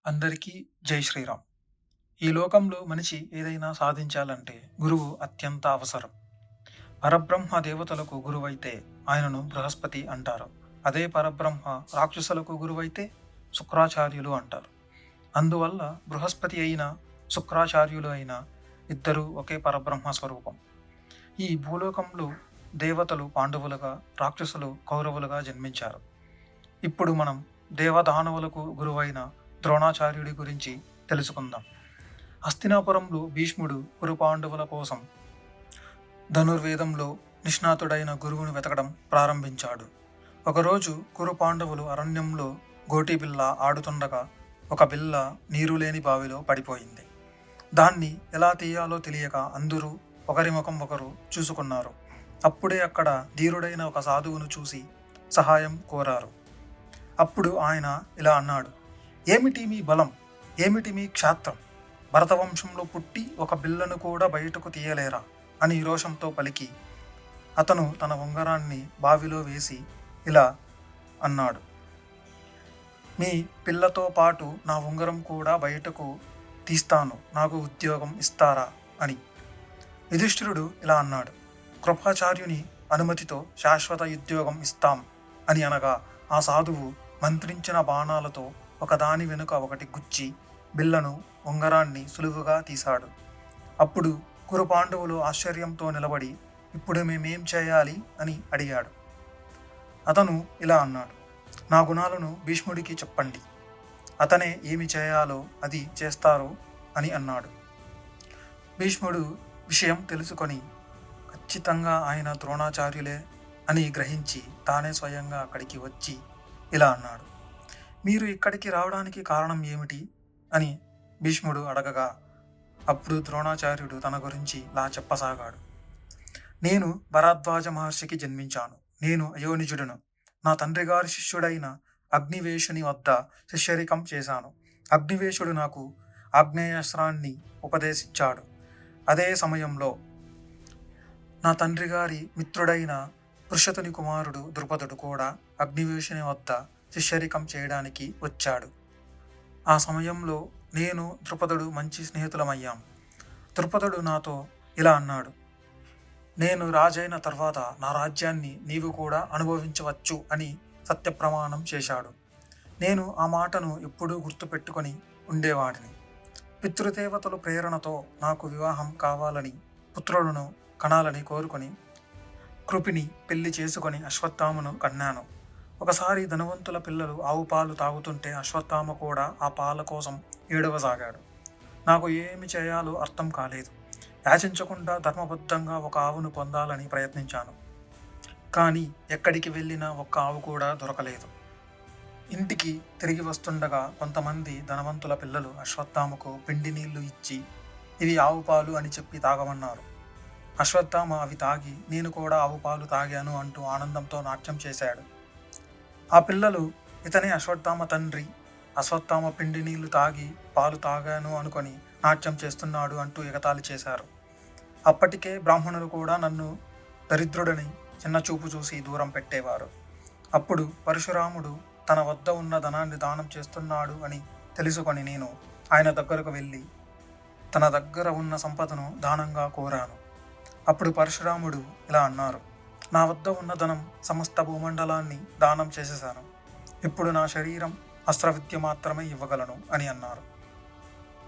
అందరికీ జై శ్రీరామ్. ఈ లోకంలో మనిషి ఏదైనా సాధించాలంటే గురువు అత్యంత అవసరం. పరబ్రహ్మ దేవతలకు గురువైతే ఆయనను బృహస్పతి అంటారు. అదే పరబ్రహ్మ రాక్షసులకు గురువైతే శుక్రాచార్యులు అంటారు. అందువల్ల బృహస్పతి అయినా శుక్రాచార్యులు అయినా ఇద్దరూ ఒకే పరబ్రహ్మ స్వరూపం. ఈ భూలోకంలో దేవతలు పాండవులుగా, రాక్షసులు కౌరవులుగా జన్మించారు. ఇప్పుడు మనం దేవదానవులకు గురువైన ద్రోణాచార్యుడి గురించి తెలుసుకుందాం. హస్తినాపురంలో భీష్ముడు కురు పాండవుల కోసం ధనుర్వేదంలో నిష్ణాతుడైన గురువును వెతకడం ప్రారంభించాడు. ఒకరోజు కురు పాండవులు అరణ్యంలో గోటి బిల్ల ఆడుతుండగా ఒక బిల్ల నీరు లేని బావిలో పడిపోయింది. దాన్ని ఎలా తీయాలో తెలియక అందరూ ఒకరి ముఖం ఒకరు చూసుకున్నారు. అప్పుడే అక్కడ ధీరుడైన ఒక సాధువును చూసి సహాయం కోరారు. అప్పుడు ఆయన ఇలా అన్నాడు: ఏమిటి మీ బలం, ఏమిటి మీ క్షాత్రం? భరతవంశంలో పుట్టి ఒక బిల్లను కూడా బయటకు తీయలేరా అని రోషంతో పలికి అతను తన ఉంగరాన్ని బావిలో వేసి ఇలా అన్నాడు: మీ పిల్లతో పాటు నా ఉంగరం కూడా బయటకు తీస్తాను, నాకు ఉద్యోగం ఇస్తారా అని. యుధిష్ఠిరుడు ఇలా అన్నాడు: కృపాచార్యుని అనుమతితో శాశ్వత ఉద్యోగం ఇస్తాం అని అనగా ఆ సాధువు మంత్రించిన బాణాలతో ఒకదాని వెనుక ఒకటి గుచ్చి బిల్లను, ఉంగరాన్ని సులువుగా తీశాడు. అప్పుడు కురు పాండవులు ఆశ్చర్యంతో నిలబడి ఇప్పుడు మేమేం చేయాలి అని అడిగాడు. అతను ఇలా అన్నాడు: నా గుణాలను భీష్ముడికి చెప్పండి, అతనే ఏమి చేయాలో అది చేస్తారు అని అన్నాడు. భీష్ముడు విషయం తెలుసుకొని ఖచ్చితంగా ఆయన ద్రోణాచార్యులే అని గ్రహించి తానే స్వయంగా అక్కడికి వచ్చి ఇలా అన్నాడు: మీరు ఇక్కడికి రావడానికి కారణం ఏమిటి అని భీష్ముడు అడగగా అప్పుడు ద్రోణాచార్యుడు తన గురించి ఇలా చెప్పసాగాడు: నేను భరద్వాజ మహర్షికి జన్మించాను. నేను అయోనిజుడును. నా తండ్రి గారి శిష్యుడైన అగ్నివేశుని వద్ద శిష్యరికం చేశాను. అగ్నివేశుడు నాకు ఆగ్నేయాస్త్రాన్ని ఉపదేశించాడు. అదే సమయంలో నా తండ్రి గారి మిత్రుడైన పృషతుని కుమారుడు ద్రుపదుడు కూడా అగ్నివేశుని వద్ద శిష్యరికం చేయడానికి వచ్చాడు. ఆ సమయంలో నేను ద్రుపదుడు మంచి స్నేహితులమయ్యాం. ద్రుపదుడు నాతో ఇలా అన్నాడు: నేను రాజైన తర్వాత నా రాజ్యాన్ని నీవు కూడా అనుభవించవచ్చు అని సత్యప్రమాణం చేశాడు. నేను ఆ మాటను ఎప్పుడూ గుర్తుపెట్టుకొని ఉండేవాడిని. పితృదేవతల ప్రేరణతో నాకు వివాహం కావాలని, పుత్రులను కనాలని కోరుకొని కృపిని పెళ్లి చేసుకొని అశ్వత్థామను కన్నాను. ఒకసారి ధనవంతుల పిల్లలు ఆవు పాలు తాగుతుంటే అశ్వత్థామ కూడా ఆ పాల కోసం ఏడవసాగాడు. నాకు ఏమి చేయాలో అర్థం కాలేదు. యాచించకుండా ధర్మబద్ధంగా ఒక ఆవును పొందాలని ప్రయత్నించాను. కానీ ఎక్కడికి వెళ్ళినా ఒక్క ఆవు కూడా దొరకలేదు. ఇంటికి తిరిగి వస్తుండగా కొంతమంది ధనవంతుల పిల్లలు అశ్వత్థామకు పిండి నీళ్లు ఇచ్చి ఇవి ఆవు పాలు అని చెప్పి తాగమన్నారు. అశ్వత్థామ అవి తాగి నేను కూడా ఆవు పాలు తాగాను అంటూ ఆనందంతో నాట్యం చేశాడు. ఆ పిల్లలు ఇతనే అశ్వత్థామ తండ్రి, అశ్వత్థామ పిండి నీళ్లు తాగి పాలు తాగాను అనుకొని నాట్యం చేస్తున్నాడు అంటూ ఎగతాళి చేశారు. అప్పటికే బ్రాహ్మణులు కూడా నన్ను దరిద్రుడని చిన్న చూపు చూసి దూరం పెట్టేవారు. అప్పుడు పరశురాముడు తన వద్ద ఉన్న ధనాన్ని దానం చేస్తున్నాడు అని తెలుసుకొని నేను ఆయన దగ్గరకు వెళ్ళి తన దగ్గర ఉన్న సంపదను దానంగా కోరాను. అప్పుడు పరశురాముడు ఇలా అన్నారు: నా వద్ద ఉన్న ధనం సమస్త భూమండలాన్ని దానం చేసేశాను. ఇప్పుడు నా శరీరం అస్త్రవిద్య మాత్రమే ఇవ్వగలను అని అన్నారు.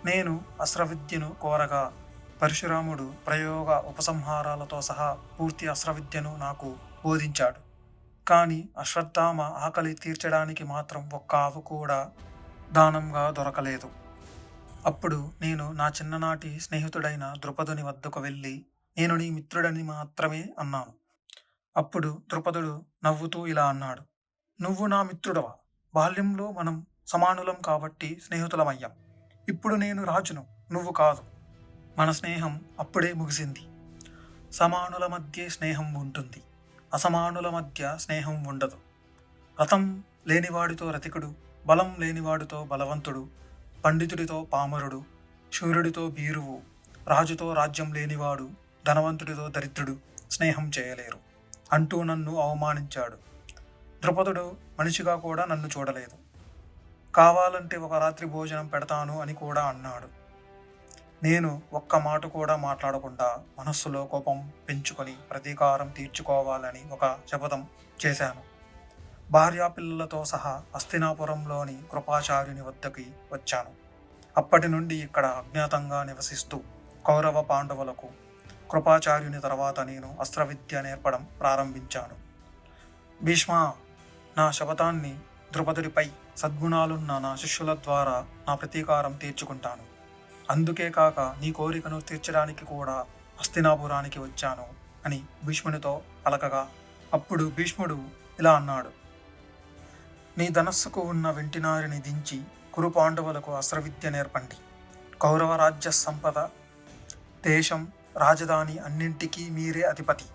నేను అస్త్రవిద్యను కోరగా పరశురాముడు ప్రయోగ ఉపసంహారాలతో సహా పూర్తి అస్త్రవిద్యను నాకు బోధించాడు. కానీ అశ్వత్థామ ఆకలి తీర్చడానికి మాత్రం ఒక్క ఆవు కూడా దానంగా దొరకలేదు. అప్పుడు నేను నా చిన్ననాటి స్నేహితుడైన ద్రుపదుని వద్దకు వెళ్ళి నేను నీ మిత్రుడని మాత్రమే అన్నాను. అప్పుడు ద్రుపదుడు నవ్వుతూ ఇలా అన్నాడు: నువ్వు నా మిత్రుడవా? బాల్యంలో మనం సమానులం కాబట్టి స్నేహితులమయ్యాం. ఇప్పుడు నేను రాజును, నువ్వు కాదు. మన స్నేహం అప్పుడే ముగిసింది. సమానుల మధ్య స్నేహం ఉంటుంది, అసమానుల మధ్య స్నేహం ఉండదు. రథం లేనివాడితో రతికుడు, బలం లేనివాడితో బలవంతుడు, పండితుడితో పామరుడు, శూరుడితో భీరువు, రాజుతో రాజ్యం లేనివాడు, ధనవంతుడితో దరిద్రుడు స్నేహం చేయలేరు అంటూ నన్ను అవమానించాడు. ద్రుపదుడు మనిషిగా కూడా నన్ను చూడలేదు. కావాలంటే ఒక రాత్రి భోజనం పెడతాను అని కూడా అన్నాడు. నేను ఒక్క మాట కూడా మాట్లాడకుండా మనస్సులో కోపం పెంచుకొని ప్రతీకారం తీర్చుకోవాలని ఒక శపథం చేశాను. భార్యాపిల్లలతో సహా హస్తినాపురంలోని కృపాచార్యుని వద్దకి వచ్చాను. అప్పటి నుండి ఇక్కడ అజ్ఞాతంగా నివసిస్తూ కౌరవ పాండవులకు కృపాచార్యుని తర్వాత నేను అస్త్రవిద్య నేర్పడం ప్రారంభించాను. భీష్మ, నా శపథాన్ని ద్రుపదుడిపై సద్గుణాలున్న నా శిష్యుల ద్వారా నా ప్రతీకారం తీర్చుకుంటాను. అందుకే కాక నీ కోరికను తీర్చడానికి కూడా హస్తినాపురానికి వచ్చాను అని భీష్మునితో పలకగా, అప్పుడు భీష్ముడు ఇలా అన్నాడు: నీ ధనస్సుకు ఉన్న వెంటినారిని దించి కురు పాండవులకు అస్త్రవిద్య నేర్పండి. కౌరవ రాజ్య సంపద, దేశం, రాజధాని అన్నింటికీ మీరే అధిపతి.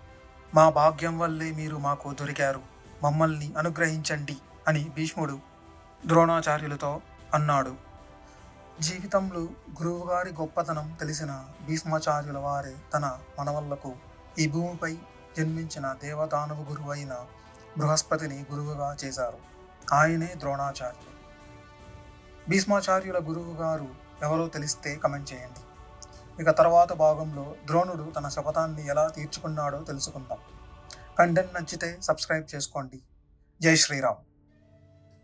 మా భాగ్యం వల్లే మీరు మాకు దొరికారు. మమ్మల్ని అనుగ్రహించండి అని భీష్ముడు ద్రోణాచార్యులతో అన్నాడు. జీవితంలో గురువుగారి గొప్పతనం తెలిసిన భీష్మాచార్యుల వారే తన మనవళ్లకు ఈ భూమిపై జన్మించిన దేవదానవ గురువైన బృహస్పతిని గురువుగా చేశారు. ఆయనే ద్రోణాచార్యులు. భీష్మాచార్యుల గురువు గారు ఎవరో తెలిస్తే కమెంట్ చేయండి. ఇక తర్వాత భాగంలో ద్రోణుడు తన శపథాన్ని ఎలా తీర్చుకున్నాడో తెలుసుకుందాం. కంటెంట్ నచ్చితే సబ్స్క్రైబ్ చేసుకోండి. జై శ్రీరామ్.